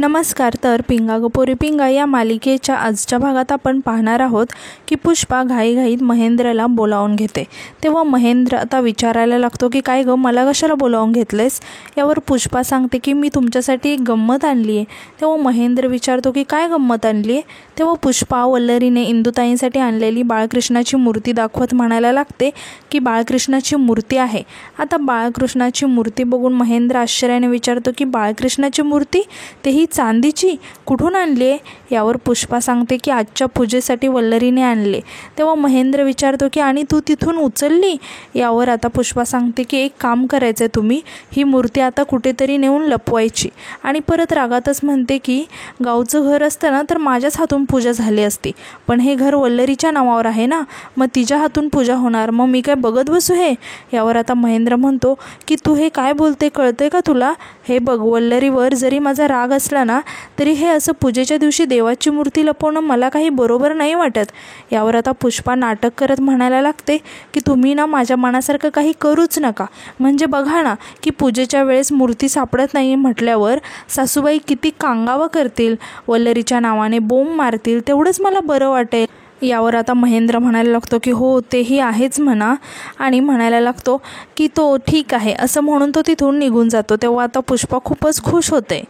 नमस्कार. तर पिंगा ग पोरी पिंगा या मालिकेच्या आजच्या भागात आपण पाहणार आहोत की पुष्पा घाईघाईत महेंद्रला बोलावून घेते. तेव्हा महेंद्र आता विचारायला लागतो की काय ग, मला कशाला बोलावून घेतलेस. यावर पुष्पा सांगते की मी तुमच्यासाठी एक गंमत आणली आहे. तेव्हा महेंद्र विचारतो की काय गंमत आणली आहे. तेव्हा पुष्पा वल्लरीने इंदुताईंसाठी आणलेली बाळकृष्णाची मूर्ती दाखवत म्हणायला लागते की बाळकृष्णाची मूर्ती आहे. आता बाळकृष्णाची मूर्ती बघून महेंद्र आश्चर्याने विचारतो की बाळकृष्णाची मूर्ती, तेही चांदीची, कुठून आणली आहे. यावर पुष्पा सांगते की आजच्या पूजेसाठी वल्लरीने आणले. तेव्हा महेंद्र विचारतो की आणि तू तिथून उचलली. यावर आता पुष्पा सांगते की एक काम करायचं आहे, तुम्ही ही मूर्ती आता कुठेतरी नेऊन लपवायची. आणि परत रागातच म्हणते की गावचं घर असतं ना तर माझ्याच हातून पूजा झाली असती, पण हे घर वल्लरीच्या नावावर आहे ना, मग तिच्या हातून पूजा होणार, मग मी काय बघत बसू हे. यावर आता महेंद्र म्हणतो की तू हे काय बोलते, कळतंय का तुला. हे बघ, वल्लरीवर जरी माझा राग असला ना तरी हे असं पूजेच्या दिवशी देवाची मूर्ती लपवणं मला काही बरोबर नाही वाटत. यावर आता पुष्पा नाटक करत म्हणायला लागते की तुम्ही ना माझ्या मनासारखं काही करूच नका. म्हणजे बघा ना की पूजेच्या वेळेस मूर्ती सापडत नाही म्हटल्यावर सासूबाई किती कांगावा करतील, वल्लरीच्या नावाने बोंब मारतील, तेवढंच मला बरं वाटेल. यावर आता महेंद्र म्हणायला लागतो की हो तेही आहेच म्हणा, आणि म्हणायला लागतो की तो ठीक आहे असं म्हणून तो तिथून निघून जातो. तेव्हा आता पुष्पा खूपच खुश होते.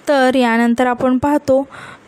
तर यानंतर आपण पाहतो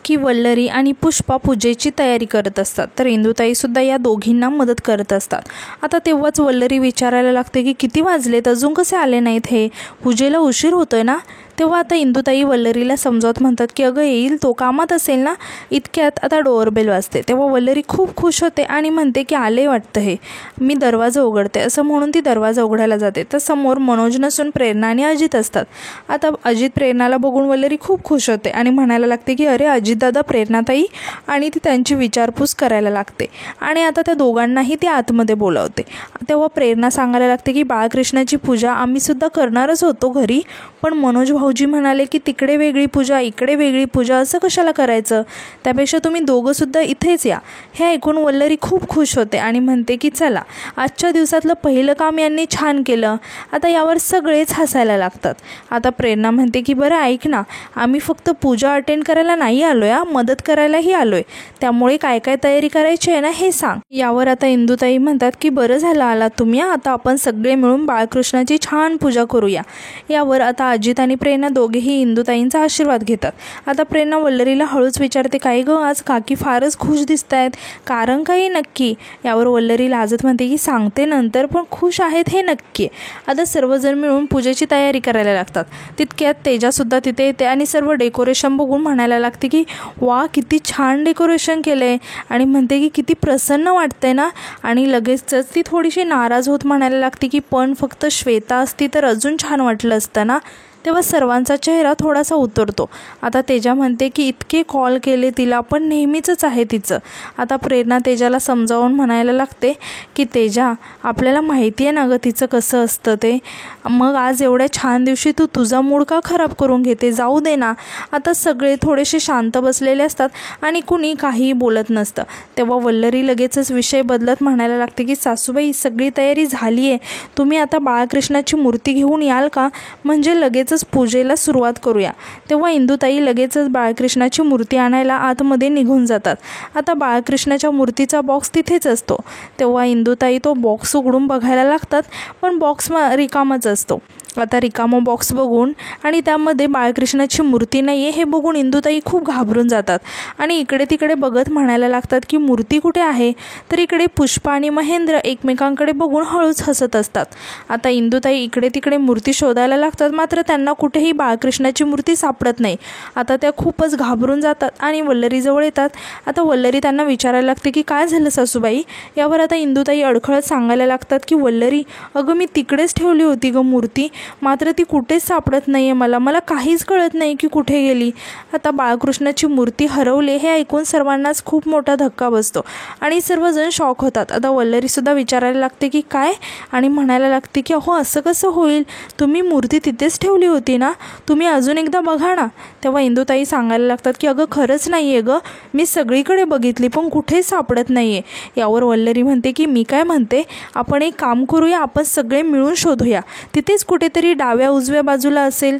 की वल्लरी आणि पुष्पा पूजेची तयारी करत असतात. तर इंदुताईसुद्धा या दोघींना मदत करत असतात. आता तेव्हाच वल्लरी विचारायला लागते की किती वाजलेत, अजून कसे आले नाहीत, हे पूजेला उशीर होतोय ना. तेव्हा आता इंदुताई वल्लरीला समजावत म्हणतात की अगं येईल तो, कामात असेल ना. इतक्यात आता डोअरबेल वाजते. तेव्हा वल्लरी खूप खुश होते आणि म्हणते की आले वाटतं हे, मी दरवाजा उघडते. असं म्हणून ती दरवाजा उघडायला जाते. तर समोर मनोज नसून प्रेरणा आणि अजित असतात. आता अजित प्रेरणाला बघून वल्लरी खूप खुश होते आणि म्हणायला लागते की अरे अजितदादा, प्रेरणाताई, आणि ती त्यांची विचारपूस करायला लागते. आणि आता त्या दोघांनाही ती आतमध्ये बोलावते. तेव्हा प्रेरणा सांगायला लागते की बाळकृष्णाची पूजा आम्हीसुद्धा करणारच होतो घरी, पण मनोज भाऊजी म्हणाले की तिकडे वेगळी पूजा इकडे वेगळी पूजा, असं कशाला करायचं, त्यापेक्षा तुम्ही दोघंसुद्धा इथेच या. हे ऐकून वल्लरी खूप खुश होते आणि म्हणते की चला, आजच्या दिवसातलं पहिलं काम यांनी छान केलं. आता यावर सगळेच हसायला लागतात. आता प्रेरणा म्हणते की बरं ऐक ना, आम्ही फक्त पूजा अटेंड करायला नाही आलो आहे, मदत करायलाही आलो आहे, त्यामुळे काय काय तयारी करायची आहे ना हे सांग. यावर आता इंदुताई म्हणतात की बरं झालं आलात तुम्ही, आता आपण सगळे मिळून बाळकृष्णाची छान पूजा करूया. यावर आता अजित आणि प्रेरणा दोघेही इंदुताईंचा आशीर्वाद घेतात. आता प्रेरणा वल्लरीला हळूच विचारते काय गं, आज काकी फारच खुश दिसत आहेत, कारण काही नक्की. यावर वल्लरी लाजत म्हणते की सांगते नंतर, पण खुश आहेत हे नक्की. आता सर्वजण मिळून पूजेची तयारी करायला लागतात. तितक्यात तेजासुद्धा तिथे येते आणि सर्व डेकोरेशन बघून म्हणायला लागते की वा किती छान डेकोरेशन केलं आहे, आणि म्हणते की किती प्रसन्न वाटतंय ना. आणि लगेचच ती थोडीशी नाराज होत म्हणायला लागते की पण फक्त श्वेता असती तर अजून छान वाटलं असतं ना. तेव्हा सर्वांचा चेहरा थोडासा उतरतो. आता तेजा म्हणते की इतके कॉल केले तिला, पण नेहमीचंच आहे तिचं. आता प्रेरणा तेजाला समजावून म्हणायला लागते की तेजा, आपल्याला माहिती आहे ना गं तिचं कसं असतं ते, मग आज एवढ्या छान दिवशी तू तुझा मूड का खराब करून घेते, जाऊ दे ना. आता सगळे थोडेसे शांत बसलेले असतात आणि कुणी काहीही बोलत नसतं. तेव्हा वल्लरी लगेचच विषय बदलत म्हणायला लागते की सासूबाई, सगळी तयारी झाली आहे, तुम्ही आता बाळकृष्णाची मूर्ती घेऊन याल का, म्हणजे लगेचच पूजेला सुरुवात करूया. तेव्हा इंदुताई लगेचच बाळकृष्णाची मूर्ती आणायला आतमध्ये निघून जातात. आता बाळकृष्णाच्या मूर्तीचा बॉक्स तिथेच असतो. तेव्हा इंदुताई तो बॉक्स उघडून बघायला लागतात, पण बॉक्स रिकामाच असतो. आता रिकामा बॉक्स बघून आणि त्यामध्ये बाळकृष्णाची मूर्ती नाही आहे हे बघून इंदुताई खूप घाबरून जातात आणि इकडे तिकडे बघत म्हणायला लागतात की मूर्ती कुठे आहे. तर इकडे पुष्पा आणि महेंद्र एकमेकांकडे बघून हळूच हसत असतात. आता इंदुताई इकडे तिकडे मूर्ती शोधायला लागतात, मात्र त्यांना कुठेही बाळकृष्णाची मूर्ती सापडत नाही. आता त्या खूपच घाबरून जातात आणि वल्लरीजवळ येतात. आता वल्लरी त्यांना विचारायला लागते की काय झालं सासूबाई. यावर आता इंदुताई अडखळत सांगायला लागतात की वल्लरी, अगं मी तिकडेच ठेवली होती गं मूर्ती, मात्र ती कुठेच सापडत नाही आहे, मला काहीच कळत नाही की कुठे गेली. आता बाळकृष्णाची मूर्ती हरवली हे ऐकून सर्वांनाच खूप मोठा धक्का बसतो आणि सर्वजण शॉक होतात. आता वल्लरीसुद्धा विचारायला लागते की काय, आणि म्हणायला लागते की अहो असं कसं होईल, तुम्ही मूर्ती तिथेच ठेवली होती ना, तुम्ही अजून एकदा बघा ना. तेव्हा इंदुताई सांगायला लागतात की अगं खरंच नाही आहे गं, मी सगळीकडे बघितली पण कुठेच सापडत नाही आहे. यावर वल्लरी म्हणते की मी काय म्हणते, आपण एक काम करूया, आपण सगळे मिळून शोधूया, तिथेच कुठेतरी डाव्या उजव्या बाजूला असेल,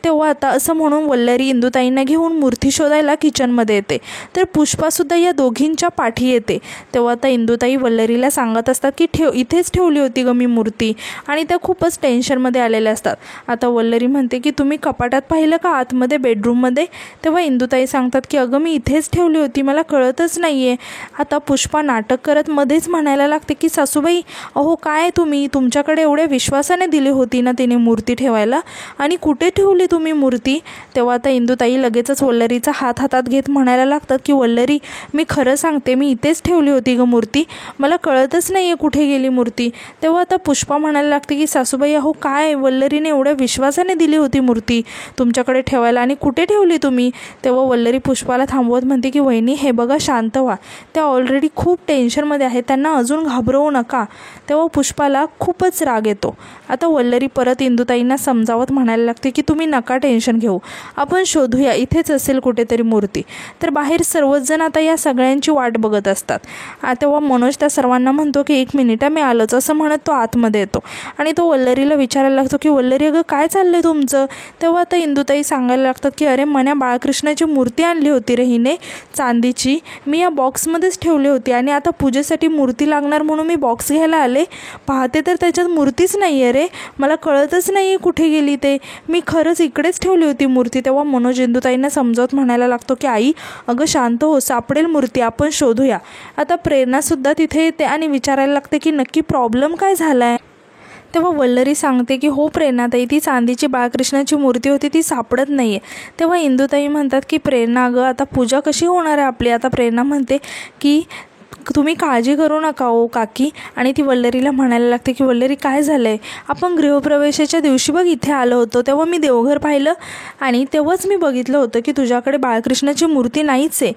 तेव्हा आता असं म्हणून वल्लरी इंदुताईंना घेऊन मूर्ती शोधायला किचनमध्ये येते. तर पुष्पासुद्धा या दोघींच्या पाठी येते. तेव्हा आता इंदुताई वल्लरीला सांगत असतात की इथेच ठेवली होती ग मी मूर्ती, आणि त्या खूपच टेन्शनमध्ये आलेल्या असतात. आता वल्लरी म्हणते की तुम्ही कपाटात पाहिलं का आतमध्ये बेडरूममध्ये? तेव्हा इंदुताई सांगतात की अगं मी इथेच ठेवली होती, मला कळतच नाही आहे. आता पुष्पा नाटक करत मध्येच म्हणायला लागते की सासूबाई अहो काय तुम्ही, तुमच्याकडे एवढ्या विश्वासाने दिली होती ना तिने मूर्ती ठेवायला, आणि कुठे ठेवली तुम्ही मूर्ती? तेव्हा आता इंदुताई लगेचच वल्लरीचा हात हातात घेत म्हणायला लागतात की वल्लरी मी खरं सांगते, मी इथेच ठेवली होती ग मूर्ती, मला कळतच नाही आहे कुठे गेली मूर्ती. तेव्हा आता पुष्पा म्हणायला लागते की सासूबाई अहो काय, वल्लरीने एवढ्या विश्वासाने दिली होती मूर्ती तुमच्याकडे ठेवायला, आणि कुठे ठेवली तुम्ही? तेव्हा वल्लरी पुष्पाला थांबवत म्हणते की वहिनी हे बघा शांत व्हा, त्या ऑलरेडी खूप टेन्शनमध्ये आहेत, त्यांना अजून घाबरवू नका. तेव्हा पुष्पाला खूपच राग येतो. आता वल्लरी परत इंदुताईंना समजावत म्हणायला लागते की तुम्ही नका टेन्शन घेऊ, आपण शोधूया, इथेच असेल कुठेतरी मूर्ती. तर बाहेर सर्वच जण आता या सगळ्यांची वाट बघत असतात. तेव्हा मनोज त्या सर्वांना म्हणतो की 1 मिनिट मी आलोच, असं म्हणत तो आतमध्ये येतो आणि तो वल्लरीला विचारायला लागतो की वल्लरी अगं काय चाललंय तुमचं? तेव्हा आता इंदुताई सांगायला लागतात की अरे मन्या बाळकृष्णाची मूर्ती आणली होती रे हिने चांदीची, मी या बॉक्समध्येच ठेवली होती, आणि आता पूजेसाठी मूर्ती लागणार म्हणून मी बॉक्स घ्यायला आले, पाहते तर त्याच्यात मूर्तीच नाही आहे रे, मला कळतच नाही आहे कुठे गेली ते, मी खरंच इकडेच ठेवली होती मूर्ती. तेव्हा मनोज इंदुताईंना समजावत म्हणायला लागतो की आई अगं शांत हो, सापडेल मूर्ती, आपण शोधूया. आता प्रेरणासुद्धा तिथे येते आणि विचारायला लागते की नक्की प्रॉब्लेम काय झाला आहे? तेव्हा वल्लरी सांगते की हो प्रेरणाताई, ती चांदीची बाळकृष्णाची मूर्ती होती, ती सापडत नाही आहे. तेव्हा इंदुताई म्हणतात की प्रेरणा अगं आता पूजा कशी होणार आहे आपली? आता प्रेरणा म्हणते की तुम्ही काळजी करू नका ओ काकी, आणि ती वल्लरीला म्हणायला लागते की वल्लरी काय झालं आहे, आपण गृहप्रवेशाच्या दिवशी बघ इथे आलो होतो, तेव्हा मी देवघर पाहिलं आणि तेव्हाच मी बघितलं होतं की तुझ्याकडे बाळकृष्णाची मूर्ती नाहीच आहे,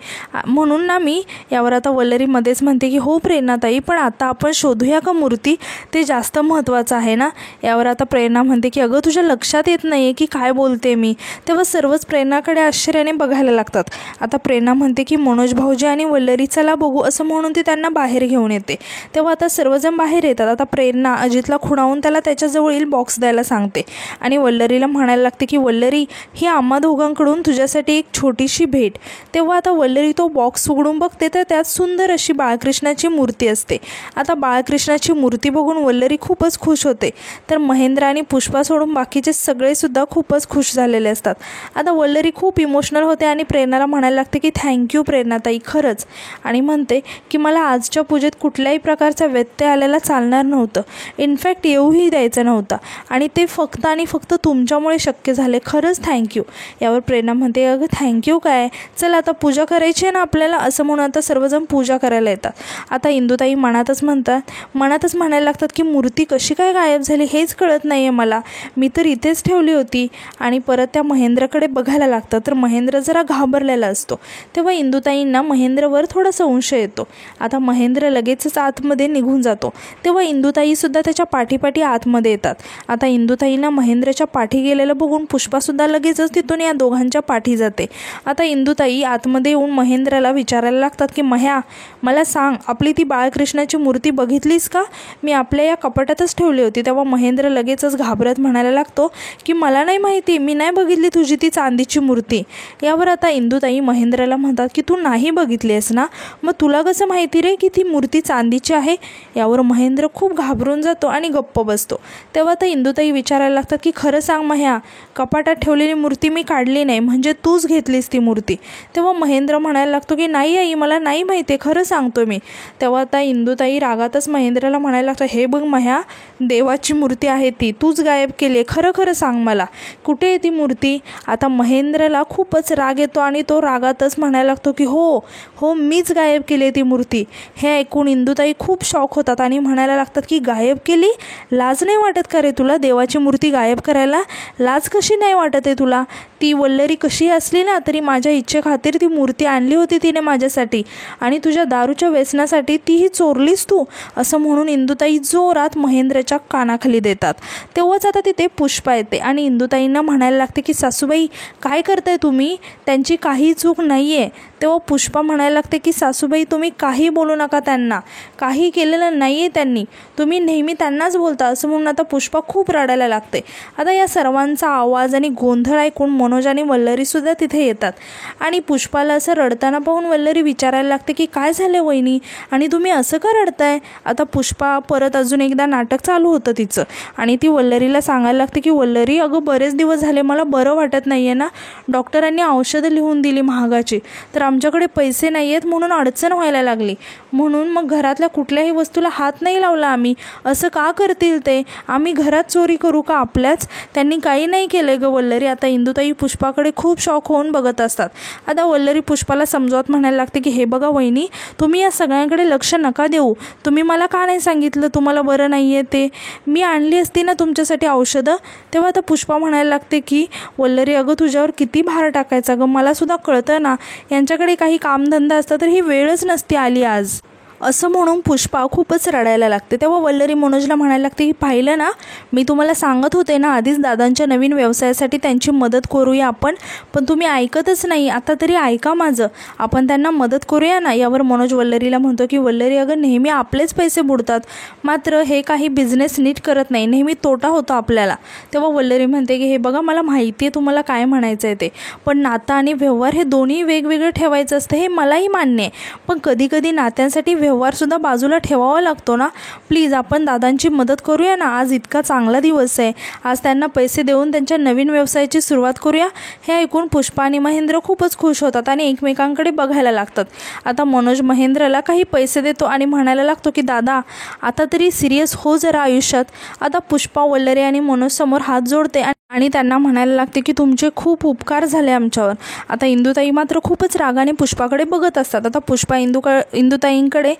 म्हणून ना मी. यावर आता वल्लरी मध्येच म्हणते की हो प्रेरणाताई, पण आता आपण शोधूया का मूर्ती, ते जास्त महत्त्वाचं आहे ना. यावर आता प्रेरणा म्हणते की अगं तुझ्या लक्षात येत नाही आहे की काय बोलते मी. तेव्हा सर्वच प्रेरणाकडे आश्चर्याने बघायला लागतात. आता प्रेरणा म्हणते की मनोज भाऊजी आणि वल्लरी चला बघू, असं म्हणून ती त्यांना बाहेर घेऊन येते. तेव्हा आता सर्वजण बाहेर येतात. आता प्रेरणा अजितला खुणावून त्याला त्याच्याजवळील बॉक्स द्यायला सांगते आणि वल्लरीला म्हणायला लागते की वल्लरी ही आम्हा दोघांकडून तुझ्यासाठी एक छोटीशी भेट. तेव्हा आता वल्लरी तो बॉक्स उघडून बघते तर त्यात सुंदर अशी बाळकृष्णाची मूर्ती असते. आता बाळकृष्णाची मूर्ती बघून वल्लरी खूपच खुश होते. तर महेंद्र आणि पुष्पा सोडून बाकीचे सगळेसुद्धा खूपच खुश झालेले असतात. आता वल्लरी खूप इमोशनल होते आणि प्रेरणाला म्हणायला लागते की थँक्यू प्रेरणाताई खरंच, आणि म्हणते की मला आजच्या पूजेत कुठल्याही प्रकारचा व्यत्यय आलेला चालणार नव्हतं, इनफॅक्ट येऊही द्यायचं नव्हतं, आणि ते फक्त आणि फक्त तुमच्यामुळे शक्य झाले, खरंच थँक्यू. यावर प्रेरणा म्हणते अगं थँक्यू काय, चल आता पूजा करायची आहे ना आपल्याला, असं म्हणून आता सर्वजण पूजा करायला येतात. आता इंदुताई मनातच म्हणायला लागतात की मूर्ती कशी काय गायब झाली हेच कळत नाही आहे मला, मी तर इथेच ठेवली होती. आणि परत त्या महेंद्रकडे बघायला लागतात. तर महेंद्र जरा घाबरलेला असतो. तेव्हा इंदुताईंना महेंद्रवर थोडा संशय येतो. आता महेंद्र लगेचच आतमध्ये निघून जातो. तेव्हा इंदुताईसुद्धा त्याच्या पाठीपाठी आतमध्ये येतात. आता इंदुताईंना महेंद्रच्या पाठी गेलेलं बघून पुष्पासुद्धा लगेचच तिथून या दोघांच्या पाठी जाते. आता इंदुताई आतमध्ये येऊन महेंद्रला विचारायला लागतात की मह्या मला सांग, आपली ती बाळकृष्णाची मूर्ती बघितलीस का? मी आपल्या या कपाटातच ठेवली होती. तेव्हा महेंद्र लगेचच घाबरत म्हणायला लागतो की मला नाही माहिती, मी नाही बघितली तुझी ती चांदीची मूर्ती. यावर आता इंदुताई महेंद्रला म्हणतात की तू नाही बघितली आहेस ना, मग तुला कसं माहिती रे की ती मूर्ती चांदीची आहे? यावर महेंद्र खूप घाबरून जातो आणि गप्प बसतो. तेव्हा आता इंदुताई विचारायला लागतात की खरं सांग मह्या, कपाटात ठेवलेली मूर्ती मी काढली नाही, म्हणजे तूच घेतलीस ती मूर्ती. तेव्हा महेंद्र म्हणायला लागतो की नाही आई, मला नाही माहिती, खरं सांगतो मी. तेव्हा आता इंदुताई रागातच महेंद्रला म्हणायला लागतं हे बघ मह्या, देवाची मूर्ती आहे ती, तूच गायब केली आहे, खरं खरं सांग मला, कुठे आहे ती मूर्ती? आता महेंद्रला खूपच राग येतो आणि तो रागातच म्हणायला लागतो की हो हो मीच गायब केली ती मूर्ती. हे ऐकून इंदुताई खूप शॉक होतात आणि म्हणायला लागतात की गायब केली? लाज नाही वाटत का रे तुला देवाची मूर्ती गायब करायला? लाज कशी नाही वाटत आहे तुला? ती वल्लरी कशी असली ना तरी माझ्या इच्छेखातीर ती मूर्ती आणली होती तिने माझ्यासाठी, आणि तुझ्या दारूच्या व्यसनासाठी तीही चोरलीस तू, असं म्हणून इंदुताई जोरात महेंद्रच्या कानाखाली देतात. तेव्हाच आता तिथे पुष्पा येते आणि इंदुताईंना म्हणायला लागते की सासूबाई काय करताय तुम्ही, त्यांची काही चूक नाही आहे. तेव्हा पुष्पा म्हणायला लागते की सासूबाई तुम्ही काही काही बोलू नका त्यांना, काही केलेलं नाही आहे त्यांनी, तुम्ही नेहमी त्यांनाच बोलता असं म्हणून आता पुष्पा खूप रडायला लागते. आता या सर्वांचा आवाज आणि गोंधळ ऐकून मनोज आणि वल्लरीसुद्धा तिथे येतात आणि पुष्पाला असं रडताना पाहून वल्लरी विचारायला लागते की काय झालं वहिनी आणि तुम्ही असं का रडताय. आता पुष्पा परत अजून एकदा नाटक चालू होतं तिचं आणि ती वल्लरीला सांगायला लागते की वल्लरी अगं बरेच दिवस झाले मला बरं वाटत नाही आहे ना, डॉक्टरांनी औषधं लिहून दिली महागाची, तर आमच्याकडे पैसे नाही आहेत म्हणून अडचण व्हायला लागली, म्हणून मग घरातल्या कुठल्याही वस्तूला हात नाही लावला आम्ही. असं का करतील ते, आम्ही घरात चोरी करू का आपल्याच, त्यांनी काही नाही केलं ग वल्लरी. आता इंदुताई पुष्पाकडे खूप शॉक होऊन बघत असतात. आता वल्लरी पुष्पाला समजावत म्हणायला लागते की हे बघा वहिनी, तुम्ही या सगळ्यांकडे लक्ष नका देऊ, तुम्ही मला का नाही सांगितलं तुम्हाला बरं नाही आहे ते, मी आणली असती ना तुमच्यासाठी औषधं. तेव्हा आता पुष्पा म्हणायला लागते की वल्लरी अगं तुझ्यावर किती भार टाकायचा गं, मलासुद्धा कळतं ना, यांच्याकडे काही कामधंदा असता तर ही वेळच नसती आली आज, असं म्हणून पुष्पा खूपच रडायला लागते. तेव्हा वल्लरी मनोजला म्हणायला लागते की पाहिलं ना, मी तुम्हाला सांगत होते ना आधीच दादांच्या नवीन व्यवसायासाठी त्यांची मदत करूया आपण, पण तुम्ही ऐकतच नाही, आता तरी ऐका माझं, आपण त्यांना मदत करूया ना. यावर मनोज वल्लरीला म्हणतो की वल्लरी अगं नेहमी आपलेच पैसे बुडतात, मात्र हे काही बिझनेस नीट करत नाही, नेहमी तोटा होतो आपल्याला. तेव्हा वल्लरी म्हणते की हे बघा मला माहिती आहे तुम्हाला काय म्हणायचं आहे ते, पण नातं आणि व्यवहार हे दोन्ही वेगवेगळं ठेवायचं असतं हे मलाही मान्य आहे, पण कधी कधी नात्यांसाठी व्यवहारसुद्धा बाजूला ठेवावा लागतो ना. प्लीज आपण दादांची मदत करूया ना, आज इतका चांगला दिवस आहे, आज त्यांना पैसे देऊन त्यांच्या नवीन व्यवसायाची सुरुवात करूया. हे ऐकून पुष्पा आणि महेंद्र खूपच खुश होतात आणि एकमेकांकडे बघायला लागतात. आता मनोज महेंद्रला काही पैसे देतो आणि म्हणायला लागतो की दादा आता तरी सिरियस हो जरा आयुष्यात. आता पुष्पा वल्लरी आणि मनोज समोर हात जोडते आणि त्यांना म्हणायला लागते की तुमचे खूप उपकार झाले आमच्यावर. आता इंदुताई मात्र खूपच रागाने पुष्पाकडे बघत असतात. आता पुष्पा इंदुताईंकडे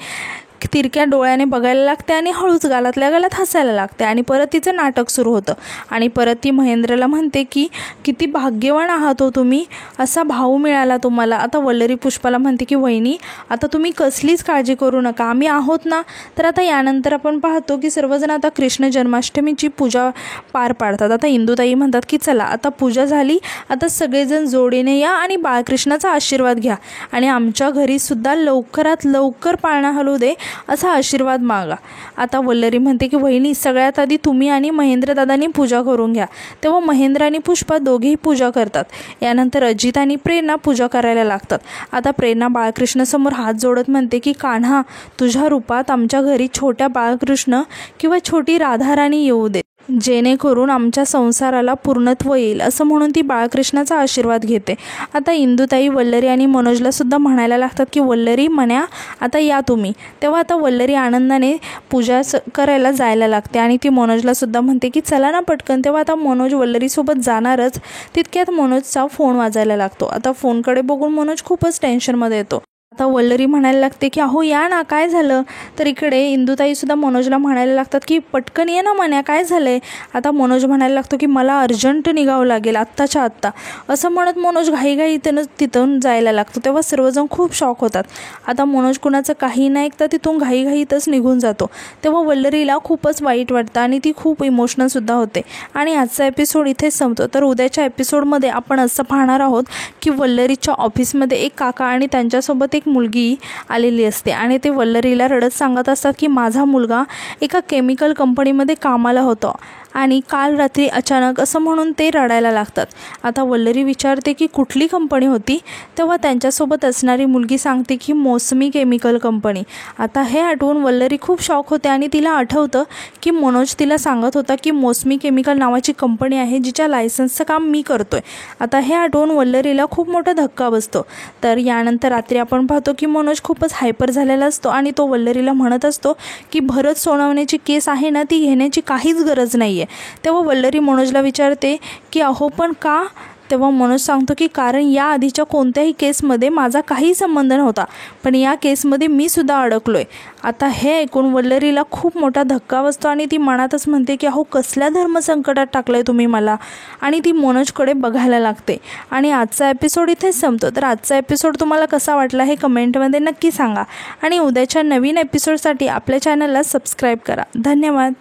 तिरक्या डोळ्याने बघायला लागते आणि हळूच गालातल्या गालात हसायला लागते आणि परत तिचं नाटक सुरू होतं आणि परत ती महेंद्रला म्हणते की किती भाग्यवान आहात हो तुम्ही, असा भाऊ मिळाला तुम्हाला. आता वल्लरी पुष्पाला म्हणते की वहिनी आता तुम्ही कसलीच काळजी करू नका, आम्ही आहोत ना. तर आता यानंतर आपण पाहतो की सर्वजण आता कृष्ण जन्माष्टमीची पूजा पार पाडतात. आता इंदुताई म्हणतात की चला आता पूजा झाली, आता सगळेजण जोडीने या आणि बाळकृष्णाचा आशीर्वाद घ्या आणि आमच्या घरीसुद्धा लवकरात लवकर पाळणा हलू दे असा आशीर्वाद मागा. आता वल्लरी म्हणते की वहिनी सगळ्यात आधी तुम्ही आणि महेंद्र दादांनी पूजा करून घ्या. तेव्हा महेंद्र आणि पुष्पा दोघेही पूजा करतात. यानंतर अजित आणि प्रेरणा पूजा करायला लागतात. आता प्रेरणा बाळकृष्णासमोर हात जोडत म्हणते की कान्हा तुझ्या रूपात आमच्या घरी छोट्या बाळकृष्ण किंवा छोटी राधाराणी येऊ दे, जेणेकरून आमच्या संसाराला पूर्णत्व येईल, असं म्हणून ती बाळकृष्णाचा आशीर्वाद घेते. आता इंदुताई वल्लरी आणि मनोजला सुद्धा म्हणायला लागतात की वल्लरी म्हण्या आता या तुम्ही. तेव्हा आता वल्लरी आनंदाने पूजा करायला जायला लागते आणि ती मनोजला सुद्धा म्हणते की चला ना पटकन. तेव्हा आता मनोज वल्लरीसोबत जाणारच तितक्यात मनोजचा फोन वाजायला लागतो. आता फोनकडे बघून मनोज खूपच टेन्शनमध्ये येतो. आता वल्लरी म्हणायला लागते की अहो या ना, काय झालं. तर इकडे इंदुताईसुद्धा मनोजला म्हणायला लागतात की पटकन ये ना म्हण्या, काय झालं आहे. आता मनोज म्हणायला लागतो की मला अर्जंट निघावं लागेल आत्ताच्या आत्ता, असं म्हणत मनोज घाईघाईतून तिथून जायला लागतो. तेव्हा सर्वजण खूप शॉक होतात. आता मनोज कुणाचं काही नाही ऐकता तिथून घाईघाईतच निघून जातो. तेव्हा वल्लरीला खूपच वाईट वाटतं आणि ती खूप इमोशनलसुद्धा होते आणि आजचा एपिसोड इथेच संपतो. तर उद्याच्या एपिसोडमध्ये आपण असं पाहणार आहोत की वल्लरीच्या ऑफिसमध्ये एक काका आणि त्यांच्यासोबत एक मुलगी आलेली असते आणि ते वल्लरीला रडत सांगत असतात की माझा मुलगा एका केमिकल कंपनीमध्ये कामाला होता आणि काल रात्री अचानक असं म्हणून ते रडायला लागतात. आता वल्लरी विचारते की कुठली कंपनी होती. तेव्हा त्यांच्यासोबत असणारी मुलगी सांगते की मौसमी केमिकल कंपनी. आता हे आठवून वल्लरी खूप शॉक होते आणि तिला आठवतं की मनोज तिला सांगत होता की मौसमी केमिकल नावाची कंपनी आहे जिच्या लायसन्सचं काम मी करतोय. आता हे आठवून वल्लरीला खूप मोठा धक्का बसतो. तर यानंतर रात्री आपण पाहतो की मनोज खूपच हायपर झालेला असतो आणि तो वल्लरीला म्हणत असतो की भरत सोनवण्याची केस आहे ना, ती घेण्याची काहीच गरज नाही आहे. तेव्हा वल्लरी मनोजला विचारते की अहो पण का. तेव्हा मनोज सांगतो की कारण या आधीच्या कोणत्याही केसमध्ये माझा काही संबंध नव्हता, पण या केसमध्ये मी सुद्धा अडकलोय. आता हे ऐकून वल्लरीला खूप मोठा धक्का बसतो आणि ती मनातच म्हणते की अहो कसल्या धर्मसंकटात टाकलंय तुम्ही मला, आणि ती मनोजकडे बघायला लागते. आणि आजचा एपिसोड इथेच संपतो. तर आजचा एपिसोड तुम्हाला कसा वाटला हे कमेंटमध्ये नक्की सांगा आणि उद्याच्या नवीन एपिसोडसाठी आपल्या चॅनलला सबस्क्राईब करा. धन्यवाद.